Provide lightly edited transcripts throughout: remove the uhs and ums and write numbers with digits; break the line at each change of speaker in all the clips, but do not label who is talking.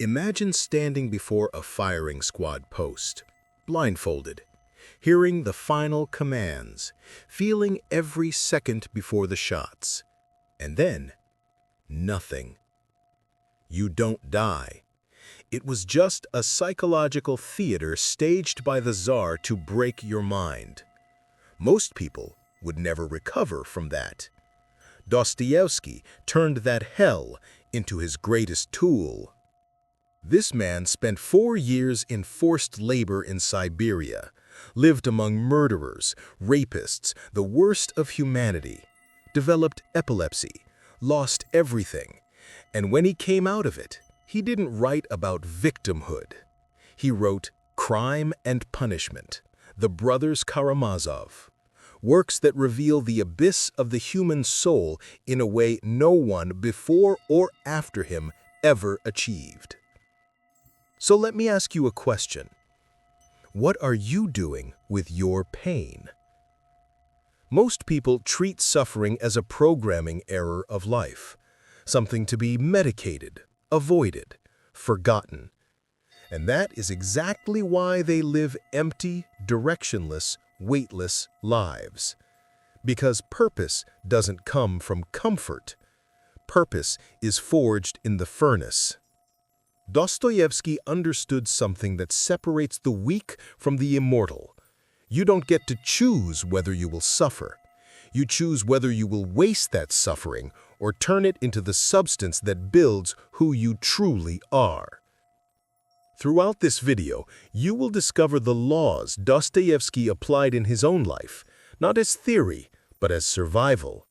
Imagine standing before a firing squad post, blindfolded, hearing the final commands, feeling every second before the shots, and then nothing. You don't die. It was just a psychological theater staged by the Tsar to break your mind. Most people would never recover from that. Dostoevsky turned that hell into his greatest tool. This man spent 4 years in forced labor in Siberia, lived among murderers, rapists, the worst of humanity, developed epilepsy, lost everything, and when he came out of it, he didn't write about victimhood. He wrote Crime and Punishment, The Brothers Karamazov, works that reveal the abyss of the human soul in a way no one before or after him ever achieved. So let me ask you a question. What are you doing with your pain? Most people treat suffering as a programming error of life, something to be medicated, avoided, forgotten. And that is exactly why they live empty, directionless, weightless lives. Because purpose doesn't come from comfort. Purpose is forged in the furnace. Dostoevsky understood something that separates the weak from the immortal. You don't get to choose whether you will suffer. You choose whether you will waste that suffering or turn it into the substance that builds who you truly are. Throughout this video, you will discover the laws Dostoevsky applied in his own life, not as theory, but as survival.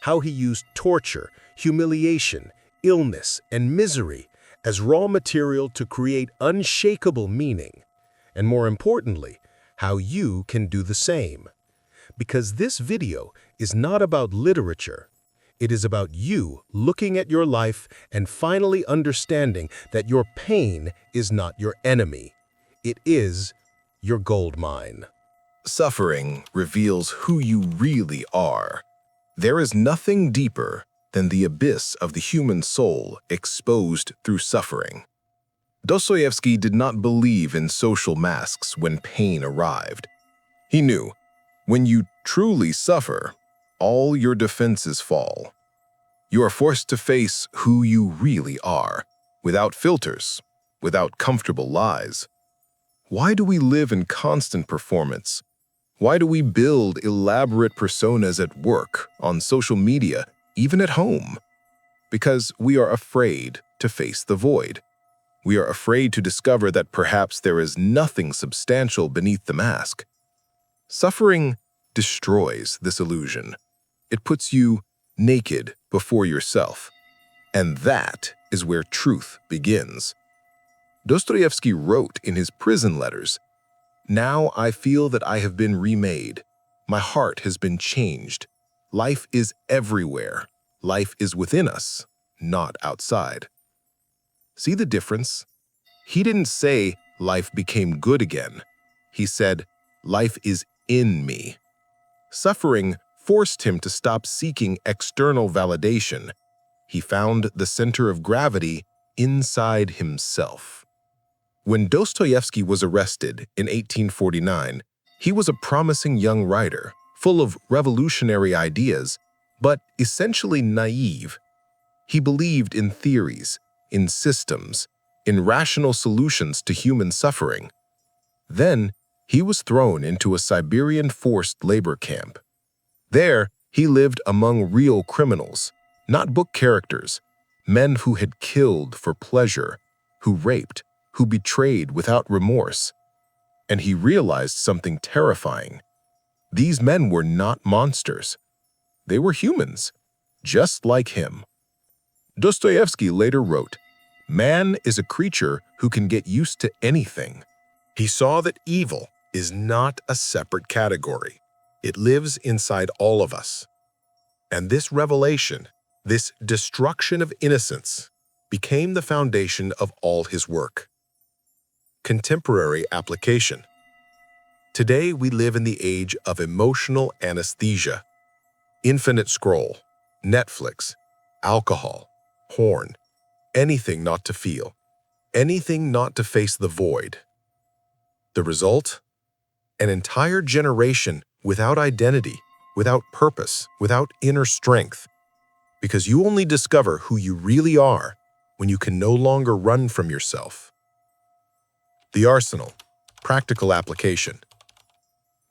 How he used torture, humiliation, illness, and misery as raw material to create unshakable meaning. And more importantly, how you can do the same. Because this video is not about literature. It is about you looking at your life and finally understanding that your pain is not your enemy. It is your gold mine.
Suffering reveals who you really are. There is nothing deeper than the abyss of the human soul exposed through suffering. Dostoevsky did not believe in social masks when pain arrived. He knew, when you truly suffer, all your defenses fall. You are forced to face who you really are, without filters, without comfortable lies. Why do we live in constant performance? Why do we build elaborate personas at work, on social media, even at home? Because we are afraid to face the void. We are afraid to discover that perhaps there is nothing substantial beneath the mask. Suffering destroys this illusion. It puts you naked before yourself. And that is where truth begins. Dostoevsky wrote in his prison letters, "Now I feel that I have been remade. My heart has been changed. Life is everywhere. Life is within us, not outside." See the difference? He didn't say life became good again. He said, life is in me. Suffering forced him to stop seeking external validation. He found the center of gravity inside himself. When Dostoevsky was arrested in 1849, he was a promising young writer, full of revolutionary ideas, but essentially naive. He believed in theories, in systems, in rational solutions to human suffering. Then, he was thrown into a Siberian forced labor camp. There, he lived among real criminals, not book characters, men who had killed for pleasure, who raped, who betrayed without remorse. And he realized something terrifying. These men were not monsters. They were humans, just like him. Dostoevsky later wrote, "Man is a creature who can get used to anything." He saw that evil is not a separate category. It lives inside all of us. And this revelation, this destruction of innocence, became the foundation of all his work. Contemporary application. Today we live in the age of emotional anesthesia. Infinite scroll, Netflix, alcohol, porn, anything not to feel. anything not to face the void. The result? An entire generation without identity, without purpose, without inner strength. Because you only discover who you really are when you can no longer run from yourself. The arsenal, practical application.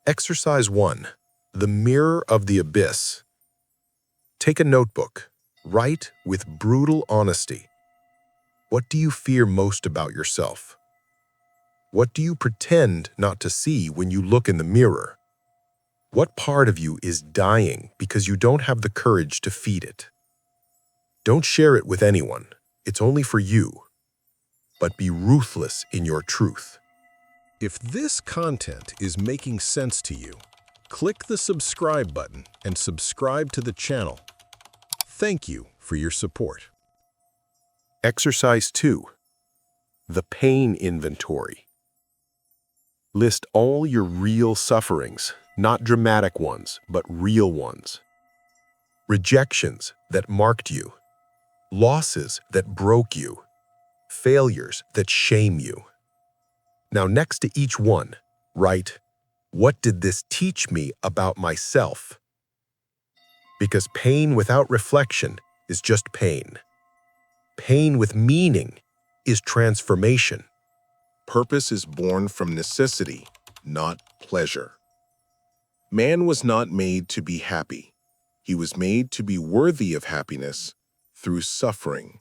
Exercise 1, the mirror of the abyss. Take a notebook, write with brutal honesty. What do you fear most about yourself? What do you pretend not to see when you look in the mirror? What part of you is dying because you don't have the courage to feed it? Don't share it with anyone. It's only for you. But be ruthless in your truth.
If this content is making sense to you, click the subscribe button and subscribe to the channel. Thank you for your support.
Exercise 2. The pain inventory. List all your real sufferings, not dramatic ones, but real ones. Rejections that marked you. Losses that broke you. Failures that shame you. Now, next to each one, write, what did this teach me about myself? Because pain without reflection is just pain. Pain with meaning is transformation. Purpose is born from necessity, not pleasure. Man was not made to be happy. He was made to be worthy of happiness through suffering.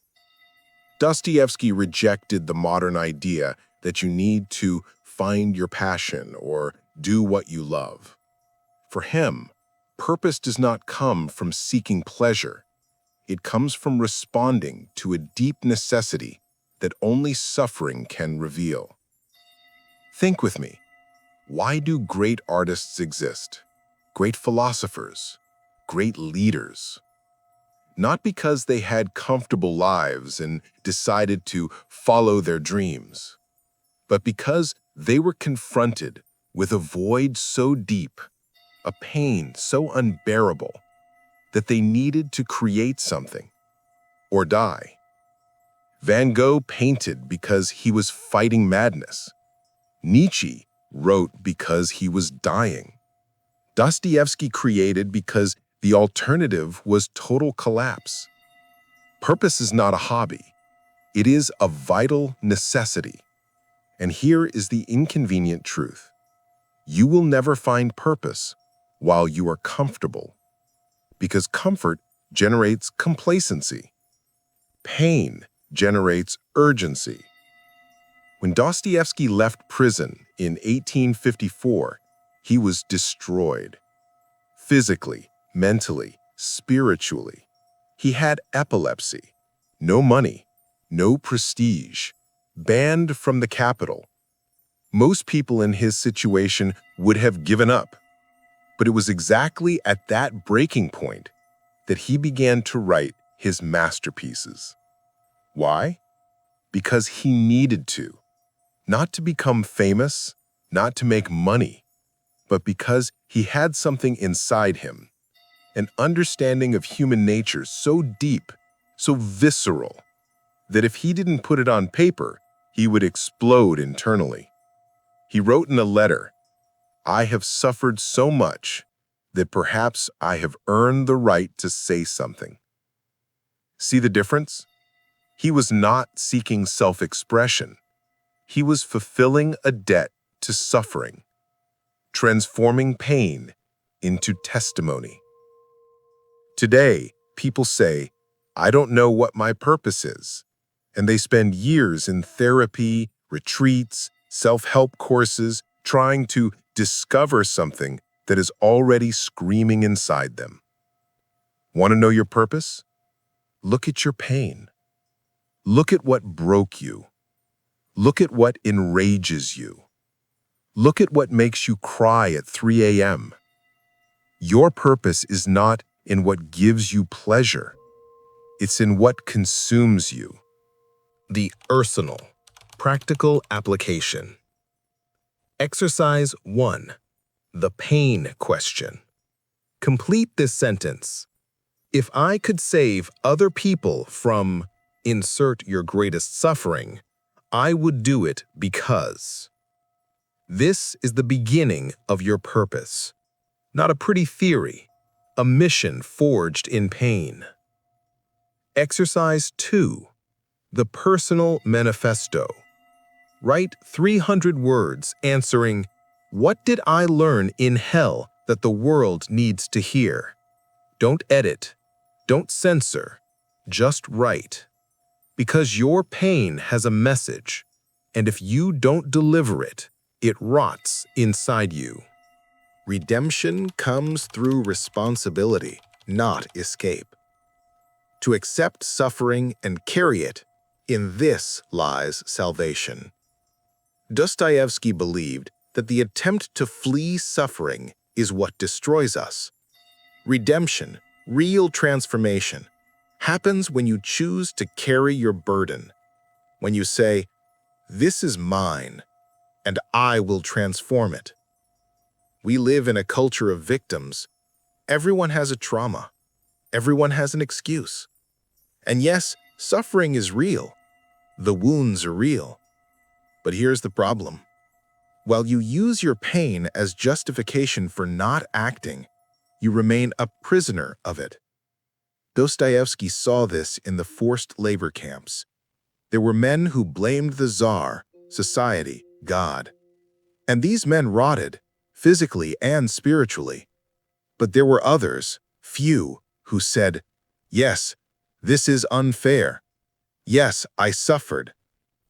Dostoevsky rejected the modern idea that you need to find your passion or do what you love. For him, purpose does not come from seeking pleasure. It comes from responding to a deep necessity that only suffering can reveal. Think with me. Why do great artists exist? Great philosophers? Great leaders? Not because they had comfortable lives and decided to follow their dreams, but because they were confronted with a void so deep, a pain so unbearable, that they needed to create something or die. Van Gogh painted because he was fighting madness. Nietzsche wrote because he was dying. Dostoevsky created because the alternative was total collapse. Purpose is not a hobby. It is a vital necessity. And here is the inconvenient truth. You will never find purpose while you are comfortable, because comfort generates complacency. Pain generates urgency. When Dostoevsky left prison in 1854, he was destroyed. Physically, mentally, spiritually. He had epilepsy, no money, no prestige, banned from the capital. Most people in his situation would have given up. But it was exactly at that breaking point that he began to write his masterpieces. Why? Because he needed to. Not to become famous, not to make money, but because he had something inside him, an understanding of human nature so deep, so visceral, that if he didn't put it on paper, he would explode internally. He wrote in a letter, "I have suffered so much that perhaps I have earned the right to say something." See the difference? He was not seeking self-expression. He was fulfilling a debt to suffering, transforming pain into testimony. Today, people say, "I don't know what my purpose is," and they spend years in therapy, retreats, self-help courses, trying to discover something that is already screaming inside them. Want to know your purpose? Look at your pain. Look at what broke you. Look at what enrages you. Look at what makes you cry at 3 a.m. Your purpose is not in what gives you pleasure. It's in what consumes you. The arsenal, practical application. Exercise 1. The pain question. Complete this sentence. If I could save other people from insert your greatest suffering, I would do it because. This is the beginning of your purpose. Not a pretty theory, a mission forged in pain. Exercise 2. The Personal Manifesto. Write 300 words answering, "What did I learn in hell that the world needs to hear?" Don't edit. Don't censor. Just write. Because your pain has a message, and if you don't deliver it, it rots inside you.
Redemption comes through responsibility, not escape. To accept suffering and carry it, in this lies salvation. Dostoevsky believed that the attempt to flee suffering is what destroys us. Redemption, real transformation, happens when you choose to carry your burden. When you say, "This is mine, and I will transform it." We live in a culture of victims. Everyone has a trauma. Everyone has an excuse. And yes, suffering is real. The wounds are real. But here's the problem. While you use your pain as justification for not acting, you remain a prisoner of it. Dostoevsky saw this in the forced labor camps. There were men who blamed the Tsar, society, God. And these men rotted, physically and spiritually. But there were others, few, who said, "Yes, this is unfair. Yes, I suffered.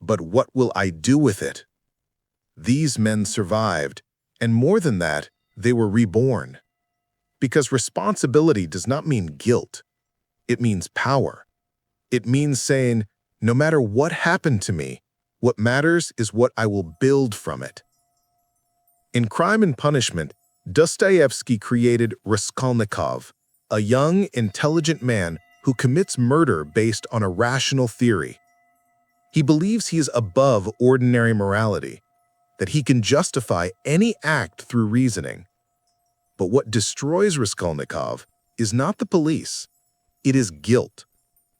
But what will I do with it?" These men survived, and more than that, they were reborn. Because responsibility does not mean guilt. It means power. It means saying, no matter what happened to me, what matters is what I will build from it. In Crime and Punishment, Dostoevsky created Raskolnikov, a young, intelligent man who commits murder based on a rational theory. He believes he is above ordinary morality, that he can justify any act through reasoning. But what destroys Raskolnikov is not the police. It is guilt,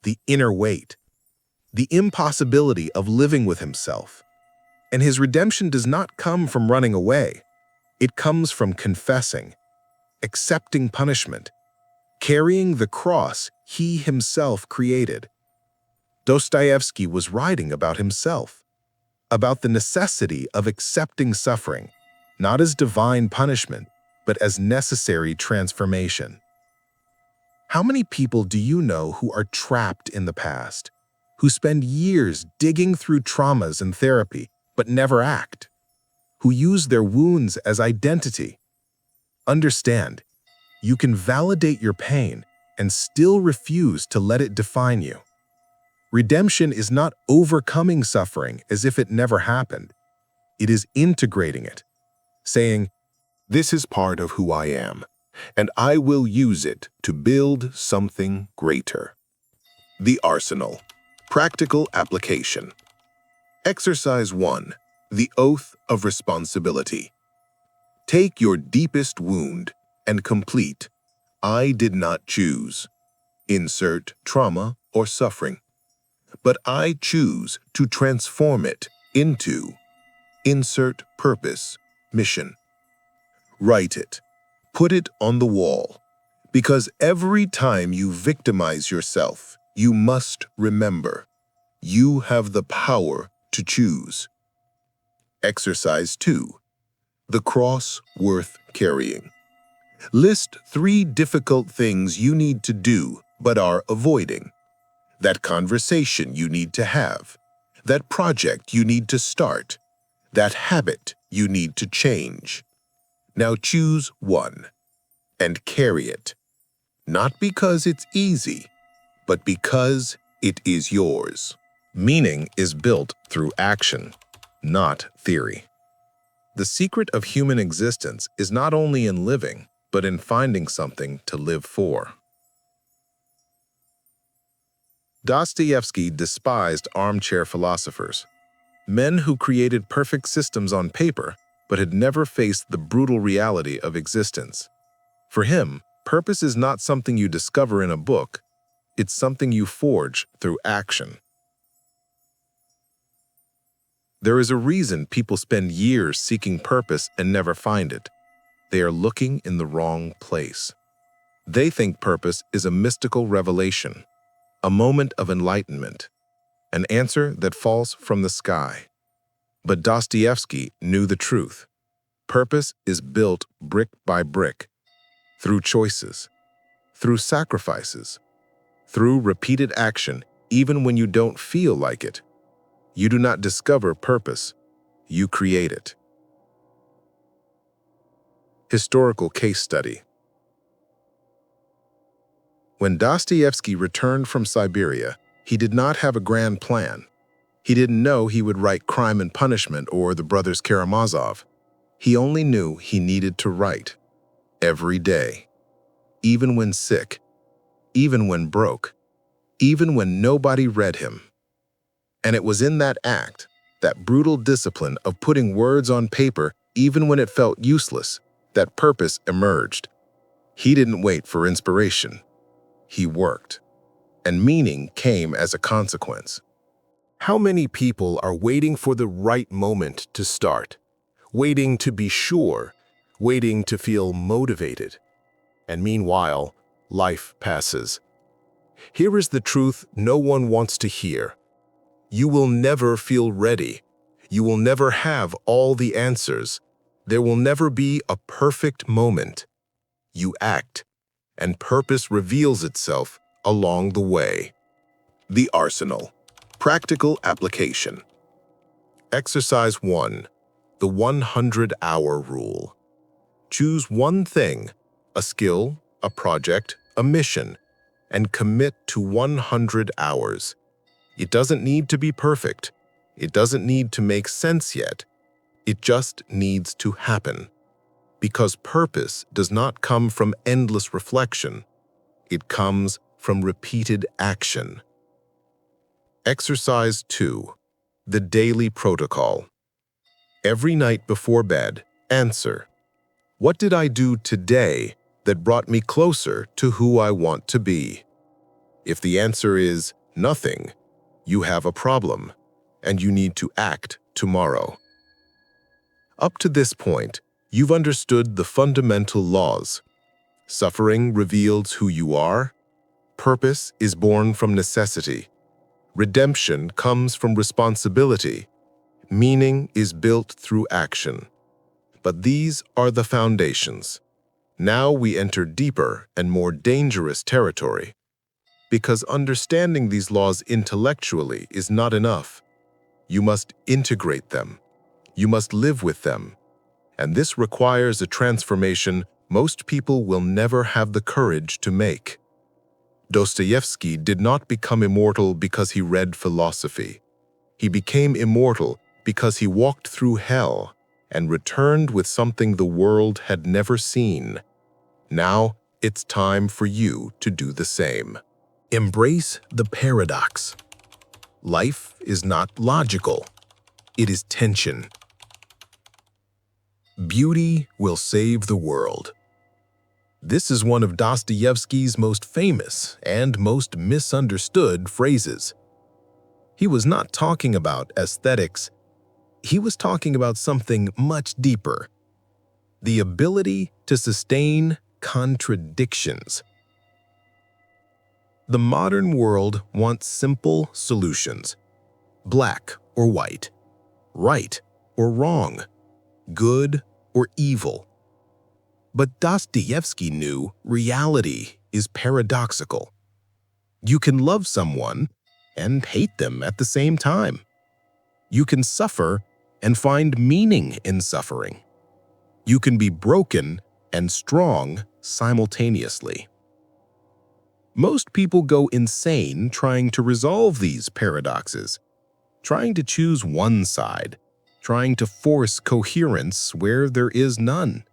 the inner weight, the impossibility of living with himself. And his redemption does not come from running away. It comes from confessing, accepting punishment, carrying the cross he himself created. Dostoevsky was writing about himself, about the necessity of accepting suffering, not as divine punishment, but as necessary transformation. How many people do you know who are trapped in the past, who spend years digging through traumas and therapy, but never act, who use their wounds as identity? Understand, you can validate your pain and still refuse to let it define you. Redemption is not overcoming suffering as if it never happened. It is integrating it, saying, "This is part of who I am, and I will use it to build something greater." The Arsenal. Practical application. Exercise 1. The Oath of Responsibility. Take your deepest wound and complete, "I did not choose." Insert trauma or suffering. But I choose to transform it into. Insert purpose, mission. Write it. Put it on the wall. Because every time you victimize yourself, you must remember, you have the power to choose. Exercise 2. The Cross Worth Carrying. List 3 difficult things you need to do but are avoiding. That conversation you need to have. That project you need to start. That habit you need to change. Now choose one and carry it. Not because it's easy, but because it is yours. Meaning is built through action, not theory. The secret of human existence is not only in living, but in finding something to live for. Dostoevsky despised armchair philosophers, men who created perfect systems on paper but had never faced the brutal reality of existence. For him, purpose is not something you discover in a book, it's something you forge through action.
There is a reason people spend years seeking purpose and never find it. They are looking in the wrong place. They think purpose is a mystical revelation, a moment of enlightenment, an answer that falls from the sky. But Dostoevsky knew the truth. Purpose is built brick by brick, through choices, through sacrifices, through repeated action, even when you don't feel like it. You do not discover purpose, you create it. Historical case study. When Dostoevsky returned from Siberia, he did not have a grand plan. He didn't know he would write Crime and Punishment or The Brothers Karamazov. He only knew he needed to write. Every day. Even when sick. Even when broke. Even when nobody read him. And it was in that act, that brutal discipline of putting words on paper even when it felt useless, that purpose emerged. He didn't wait for inspiration. He worked. And meaning came as a consequence.
How many people are waiting for the right moment to start? Waiting to be sure, waiting to feel motivated. And meanwhile, life passes. Here is the truth no one wants to hear. You will never feel ready. You will never have all the answers. There will never be a perfect moment. You act, and purpose reveals itself along the way. The Arsenal. Practical application. Exercise 1. The 100-hour rule. Choose one thing, a skill, a project, a mission, and commit to 100 hours. It doesn't need to be perfect. It doesn't need to make sense yet. It just needs to happen. Because purpose does not come from endless reflection. It comes from repeated action. Exercise 2. The daily protocol. Every night before bed, answer, what did I do today that brought me closer to who I want to be? If the answer is nothing, you have a problem, and you need to act tomorrow. Up to this point, you've understood the fundamental laws. Suffering reveals who you are. Purpose is born from necessity. Redemption comes from responsibility. Meaning is built through action. But these are the foundations. Now we enter deeper and more dangerous territory. Because understanding these laws intellectually is not enough. You must integrate them. You must live with them. And this requires a transformation most people will never have the courage to make. Dostoevsky did not become immortal because he read philosophy. He became immortal because he walked through hell and returned with something the world had never seen. Now it's time for you to do the same. Embrace the paradox. Life is not logical. It is tension. Beauty will save the world. This is one of Dostoevsky's most famous and most misunderstood phrases. He was not talking about aesthetics. He was talking about something much deeper. The ability to sustain contradictions. The modern world wants simple solutions. Black or white. Right or wrong. Good or evil. But Dostoevsky knew reality is paradoxical. You can love someone and hate them at the same time. You can suffer and find meaning in suffering. You can be broken and strong simultaneously. Most people go insane trying to resolve these paradoxes, trying to choose one side, trying to force coherence where there is none.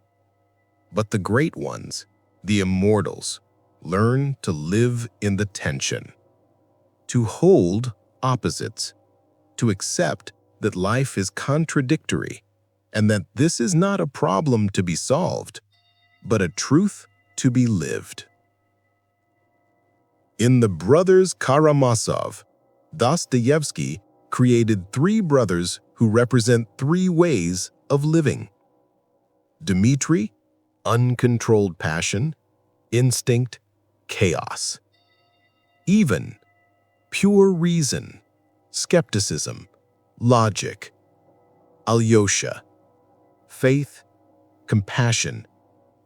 But the great ones, the immortals, learn to live in the tension, to hold opposites, to accept that life is contradictory and that this is not a problem to be solved, but a truth to be lived. In The Brothers Karamazov, Dostoevsky created three brothers
who represent three ways of living. Dmitri, uncontrolled passion, instinct, chaos. Ivan, pure reason, skepticism, logic. Alyosha, faith, compassion,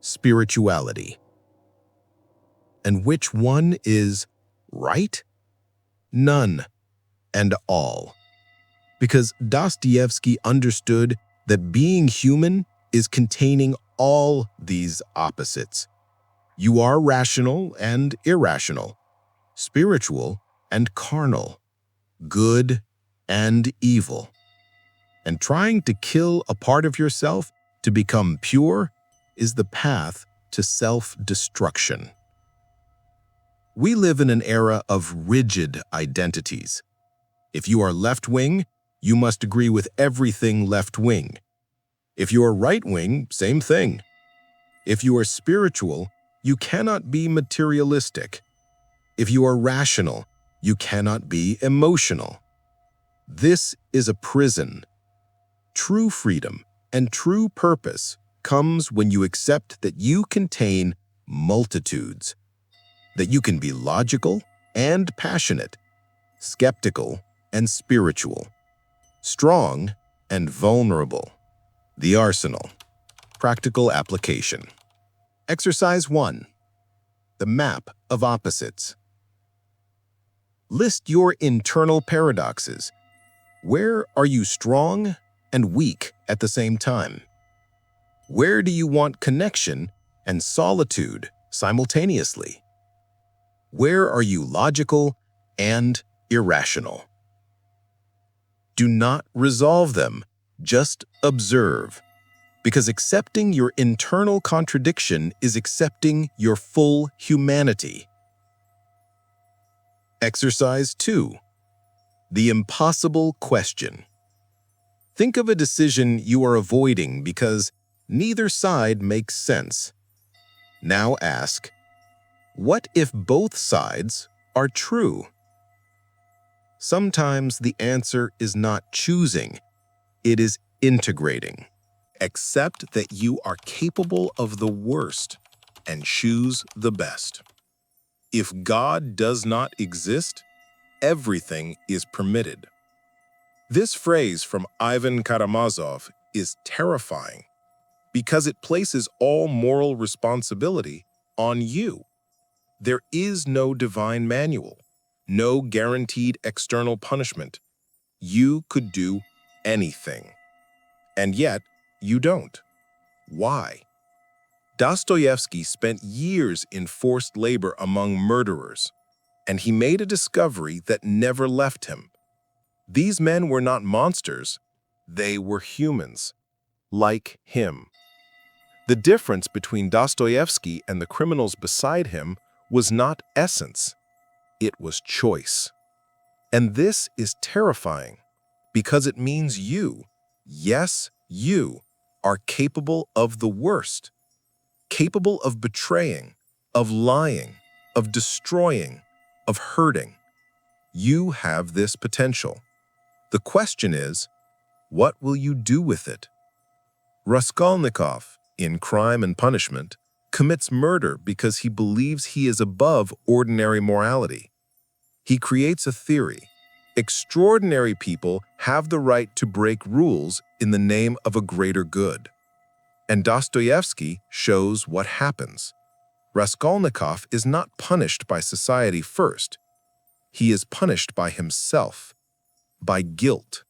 spirituality. And which one is right? None and all. Because Dostoevsky understood that being human is containing all these opposites. You are rational and irrational, spiritual and carnal, good and evil. And trying to kill a part of yourself to become pure is the path to self-destruction. We live in an era of rigid identities. If you are left-wing, you must agree with everything left-wing. If you are right-wing, same thing. If you are spiritual, you cannot be materialistic. If you are rational, you cannot be emotional. This is a prison. True freedom and true purpose comes when you accept that you contain multitudes, that you can be logical and passionate, skeptical and spiritual, strong and vulnerable. The Arsenal. Practical application. Exercise 1. The map of opposites. List your internal paradoxes. Where are you strong and weak at the same time? Where do you want connection and solitude simultaneously? Where are you logical and irrational? Do not resolve them, just observe, because accepting your internal contradiction is accepting your full humanity. Exercise 2. The impossible question. Think of a decision you are avoiding because neither side makes sense. Now ask, what if both sides are true? Sometimes the answer is not choosing, it is integrating. Accept that you are capable of the worst and choose the best. If God does not exist, everything is permitted. This phrase from Ivan Karamazov is terrifying because it places all moral responsibility on you. There is no divine manual, no guaranteed external punishment. You could do anything. And yet, you don't. Why? Dostoevsky spent years in forced labor among murderers, and he made a discovery that never left him. These men were not monsters, they were humans, like him. The difference between Dostoevsky and the criminals beside him was not essence, it was choice. And this is terrifying, because it means you, yes, you, are capable of the worst, capable of betraying, of lying, of destroying, of hurting. You have this potential. The question is, what will you do with it? Raskolnikov, in Crime and Punishment, commits murder because he believes he is above ordinary morality. He creates a theory. Extraordinary people have the right to break rules in the name of a greater good. And Dostoevsky shows what happens. Raskolnikov is not punished by society first. He is punished by himself, by guilt,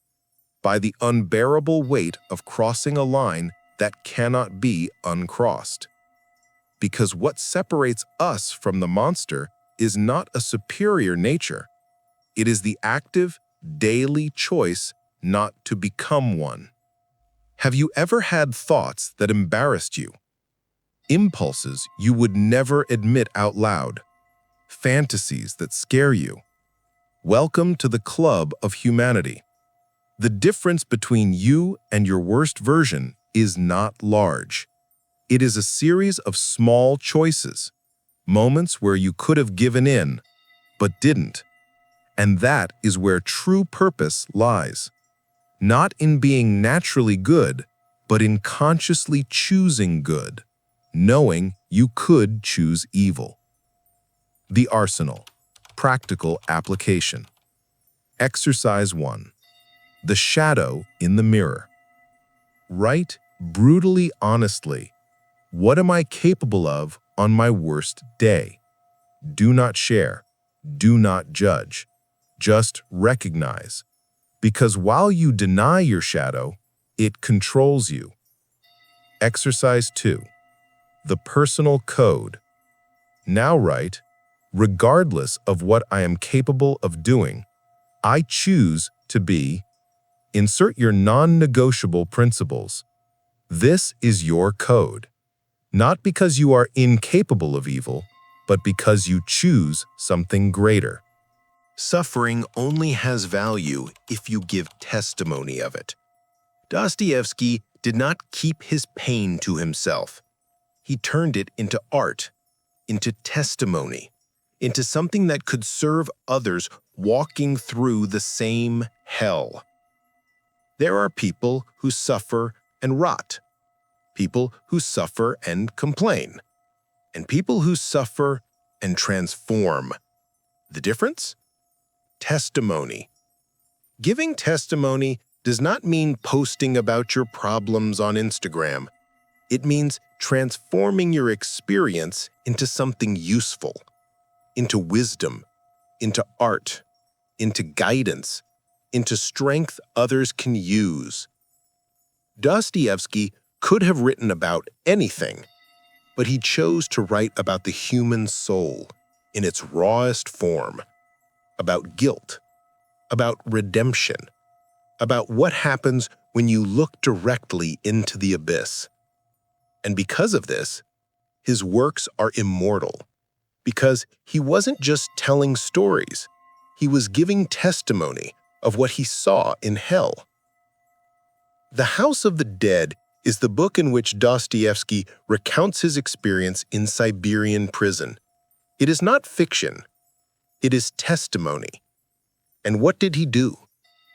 by the unbearable weight of crossing a line that cannot be uncrossed. Because what separates us from the monster is not a superior nature. It is the active, daily choice not to become one. Have you ever had thoughts that embarrassed you? Impulses you would never admit out loud? Fantasies that scare you? Welcome to the club of humanity. The difference between you and your worst version is not large. It is a series of small choices, moments where you could have given in, but didn't. And that is where true purpose lies. not in being naturally good, but in consciously choosing good, knowing you could choose evil. The Arsenal. Practical application. Exercise 1. The shadow in the mirror. Write brutally honestly, what am I capable of on my worst day? Do not share. Do not judge. Just recognize. Because while you deny your shadow, it controls you. Exercise 2. The personal code. Now write, regardless of what I am capable of doing, I choose to be. Insert your non-negotiable principles. This is your code. Not because you are incapable of evil, but because you choose something greater.
Suffering only has value if you give testimony of it. Dostoevsky did not keep his pain to himself. He turned it into art, into testimony, into something that could serve others walking through the same hell. There are people who suffer and rot, people who suffer and complain, and people who suffer and transform. The difference? Testimony. Giving testimony does not mean posting about your problems on Instagram. It means transforming your experience into something useful, into wisdom, into art, into guidance, into strength others can use. Dostoevsky could have written about anything, but he chose to write about the human soul in its rawest form, about guilt, about redemption, about what happens when you look directly into the abyss. And because of this, his works are immortal, because he wasn't just telling stories, he was giving testimony of what he saw in hell. The House of the Dead is the book in which Dostoevsky recounts his experience in Siberian prison. It is not fiction. It is testimony. And what did he do?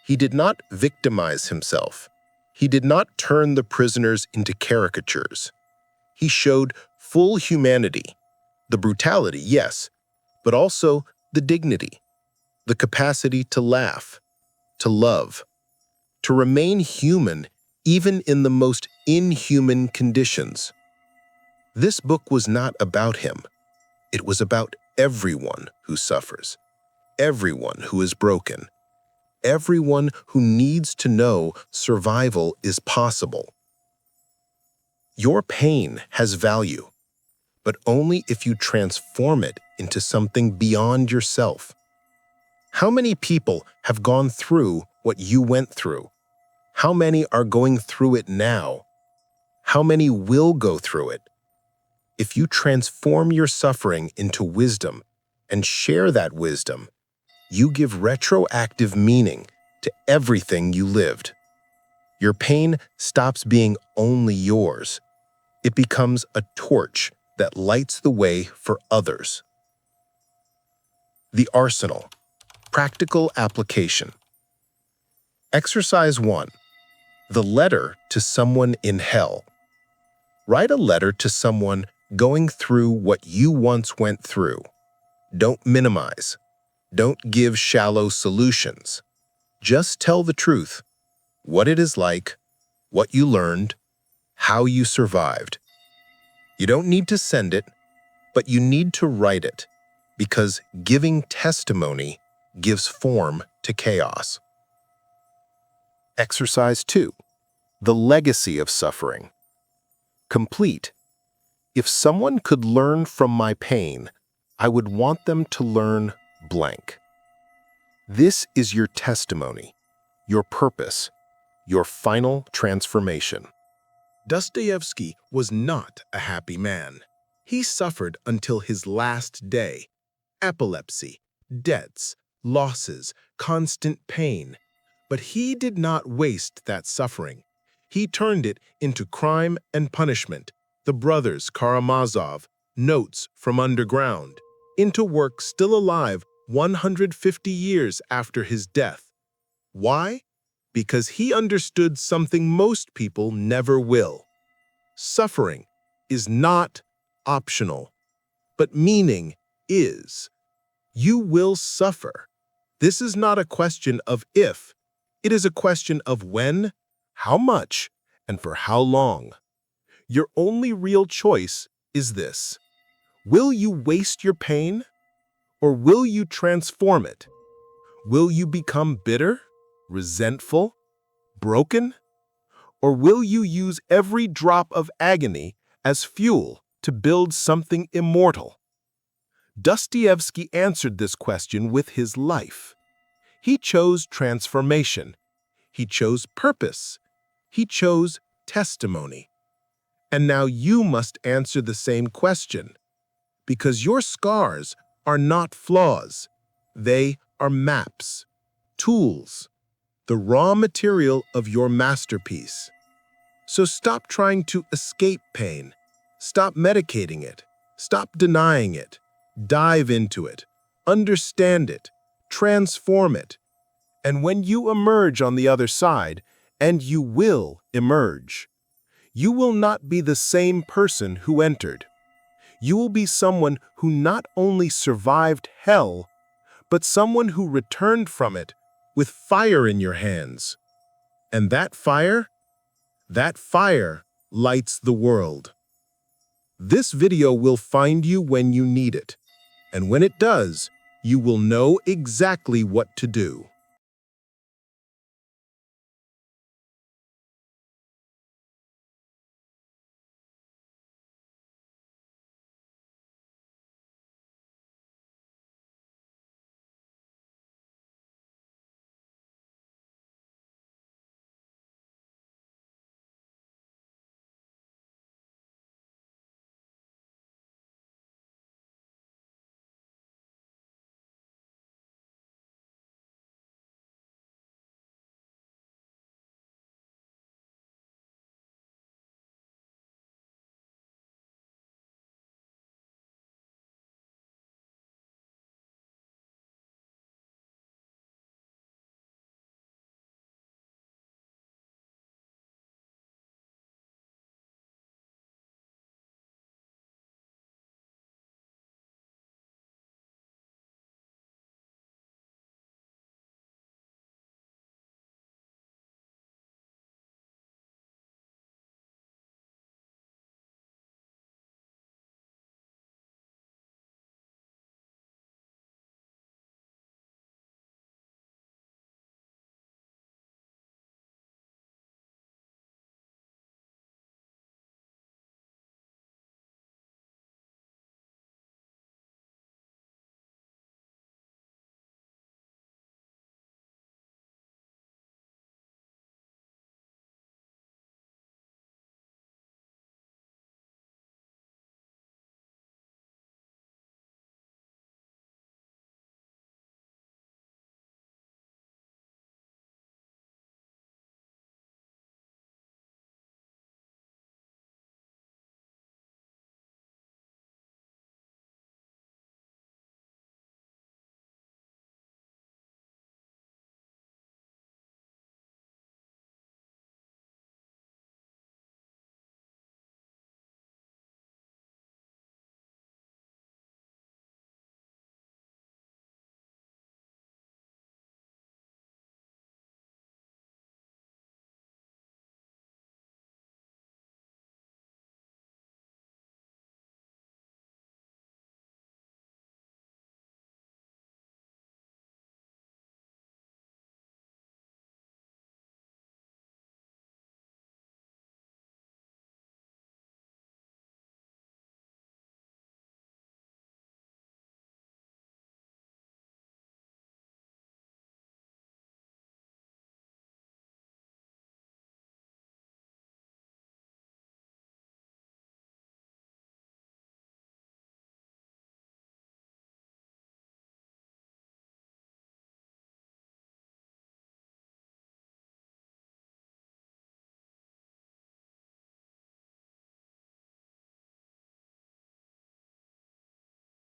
He did not victimize himself. He did not turn the prisoners into caricatures. He showed full humanity, the brutality, yes, but also the dignity, the capacity to laugh, to love, to remain human even in the most inhuman conditions. This book was not about him. It was about everyone who suffers, everyone who is broken, everyone who needs to know survival is possible. Your pain has value, but only if you transform it into something beyond yourself. How many people have gone through what you went through? How many are going through it now? How many will go through it? If you transform your suffering into wisdom and share that wisdom, you give retroactive meaning to everything you lived. Your pain stops being only yours. It becomes a torch that lights the way for others. The Arsenal. Practical application. Exercise 1. The letter to someone in hell. Write a letter to someone going through what you once went through. Don't minimize. Don't give shallow solutions. Just tell the truth, what it is like, what you learned, how you survived. You don't need to send it, but you need to write it, because giving testimony gives form to chaos. Exercise 2. The legacy of suffering. Complete. If someone could learn from my pain, I would want them to learn blank. This is your testimony, your purpose, your final transformation. Dostoevsky was not a happy man. He suffered until his last day. Epilepsy, debts, losses, constant pain. But he did not waste that suffering. He turned it into Crime and Punishment, The Brothers Karamazov, Notes from Underground, into work still alive 150 years after his death. Why?
because he understood something most people never will. Suffering is not optional, but meaning is. You will suffer. This is not a question of if, it is a question of when, how much, and for how long. Your only real choice is this. Will you waste your pain, or will you transform it? Will you become bitter, resentful, broken? Or will you use every drop of agony as fuel to build something immortal? Dostoevsky answered this question with his life. He chose transformation. He chose purpose. He chose testimony. And now you must answer the same question, because your scars are not flaws. They are maps, tools, the raw material of your masterpiece. So stop trying to escape pain. Stop medicating it. Stop denying it. Dive into it. Understand it. Transform it. And when you emerge on the other side, and you will emerge, you will not be the same person who entered. You will be someone who not only survived hell, but someone who returned from it with fire in your hands. And that fire lights the world. This video will find you when you need it. And when it does, you will know exactly what to do.